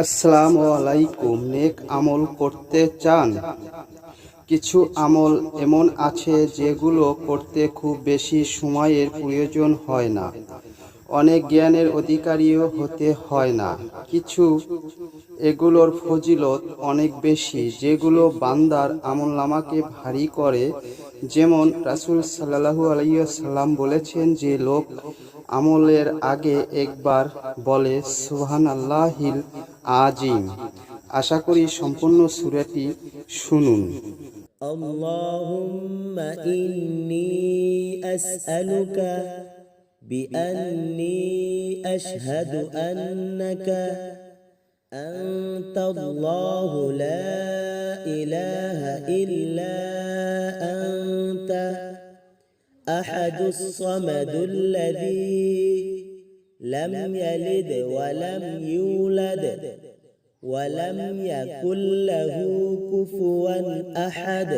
আসসালামু আলাইকুম। নেক আমল করতে চান? কিছু আমল এমন আছে যেগুলো করতে খুব বেশি সময়ের প্রয়োজন হয় না, অনেক জ্ঞানের অধিকারীও হতে হয় না। কিছু এগুলোর ফজিলত অনেক বেশি, যেগুলো বান্দার আমলনামাকে ভারী করে। যেমন রাসূল সাল্লাল্লাহু আলাইহি ওয়াসাল্লাম বলেছেন যে লোক আমলের আগে একবার বলে সুবহানাল্লাহিল আজিম। আশা করি সম্পূর্ণ সূরাটি শুনুন। اللهم إني أسألك بأني أشهد أنك أنت الله لا إله إلا أنت أحد الصمد الذي لم يلد ولم يولد ولم يكن له كفوا أحد